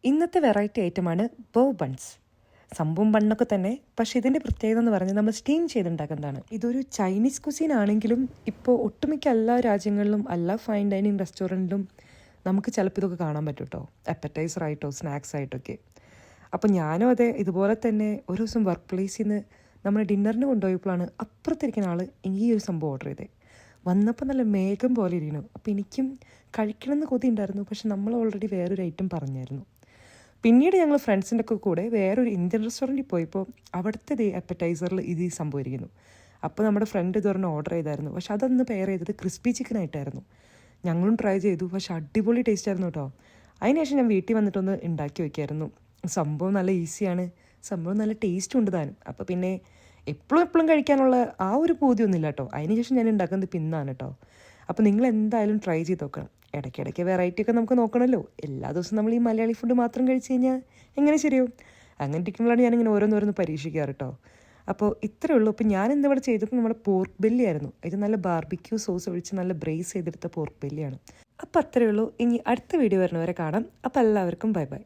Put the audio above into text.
ഇന്നത്തെ വെറൈറ്റി ഐറ്റമാണ് ബോ ബൺസ്. സംഭവം ബണ്ണൊക്കെ തന്നെ, പക്ഷേ ഇതിൻ്റെ പ്രത്യേകത എന്ന് പറഞ്ഞാൽ നമ്മൾ സ്റ്റീം ചെയ്തുണ്ടാക്കുന്നതാണ്. ഇതൊരു ചൈനീസ് കുസീൻ ആണെങ്കിലും ഇപ്പോൾ ഒട്ടുമിക്ക എല്ലാ രാജ്യങ്ങളിലും എല്ലാ ഫൈൻ ഡൈനിങ് റെസ്റ്റോറൻറ്റിലും നമുക്ക് ചിലപ്പോൾ ഇതൊക്കെ കാണാൻ പറ്റും കേട്ടോ, അപ്പറ്റൈസർ ആയിട്ടോ സ്നാക്സ് ആയിട്ടൊക്കെ. അപ്പോൾ ഞാനും അതെ ഇതുപോലെ തന്നെ ഒരു ദിവസം വർക്ക് പ്ലേസിൽ നിന്ന് നമ്മൾ ഡിന്നറിന് കൊണ്ടുപോയപ്പോഴാണ് അപ്പുറത്തിരിക്കുന്ന ആൾ ഈ ഒരു സംഭവം ഓർഡർ ചെയ്തത്. വന്നപ്പോൾ നല്ല മേഘം പോലെ ഇരിക്കുന്നു. അപ്പോൾ എനിക്കും കഴിക്കണമെന്ന് കൊതി ഉണ്ടായിരുന്നു, പക്ഷെ നമ്മൾ ഓൾറെഡി വേറൊരു ഐറ്റം പറഞ്ഞായിരുന്നു. പിന്നീട് ഞങ്ങൾ ഫ്രണ്ട്സിൻ്റെ ഒക്കെ കൂടെ വേറൊരു ഇന്ത്യൻ റെസ്റ്റോറൻറ്റിൽ പോയപ്പോൾ അവിടുത്തെ അപ്പറ്റൈസറിൽ ഇത് സംഭവിക്കുന്നു. അപ്പോൾ നമ്മുടെ ഫ്രണ്ട് ഇതൊരെണ്ണം ഓർഡർ ചെയ്തായിരുന്നു, പക്ഷെ അതൊന്ന് പെയർ ചെയ്തത് ക്രിസ്പി ചിക്കൻ ആയിട്ടായിരുന്നു. ഞങ്ങളും ട്രൈ ചെയ്തു, പക്ഷെ അടിപൊളി ടേസ്റ്റ് ആയിരുന്നു കേട്ടോ. അതിനുശേഷം ഞാൻ വീട്ടിൽ വന്നിട്ടൊന്ന് ഉണ്ടാക്കി വയ്ക്കായിരുന്നു. സംഭവം നല്ല ഈസിയാണ്, സംഭവം നല്ല ടേസ്റ്റും ഉണ്ട് താനും. അപ്പോൾ പിന്നെ എപ്പോഴും കഴിക്കാനുള്ള ആ ഒരു പൂതിയൊന്നുമില്ല കേട്ടോ. അതിനുശേഷം ഞാൻ ഉണ്ടാക്കുന്നത് പിന്നാണ് കേട്ടോ. അപ്പോൾ നിങ്ങൾ എന്തായാലും ട്രൈ ചെയ്ത് നോക്കണം. ഇടയ്ക്കിടയ്ക്ക് വെറൈറ്റി ഒക്കെ നമുക്ക് നോക്കണമല്ലോ. എല്ലാ ദിവസവും നമ്മൾ ഈ മലയാളി ഫുഡ് മാത്രം കഴിച്ച് കഴിഞ്ഞാൽ എങ്ങനെ ശരിയാവും? അങ്ങനെ ഇരിക്കുമ്പോഴാണ് ഞാനിങ്ങനെ ഓരോന്നോരോന്ന് പരീക്ഷിക്കാറ് കേട്ടോ. അപ്പോൾ ഇത്രയേ ഉള്ളൂ. അപ്പോൾ ഞാൻ ഇവിടെ ചെയ്തപ്പോൾ നമ്മുടെ പോർക്ക് ബെല്ലി ആയിരുന്നു. ഇത് നല്ല ബാർബിക്യൂ സോസ് ഒഴിച്ച് നല്ല ബ്രേസ് ചെയ്തെടുത്ത പോർക്ക് ബെല്ലിയാണ്. അപ്പോൾ അത്രയേ ഉള്ളൂ. ഇനി അടുത്ത വീഡിയോ വരുന്നവരെ കാണാം. അപ്പോൾ എല്ലാവർക്കും ബൈ ബൈ.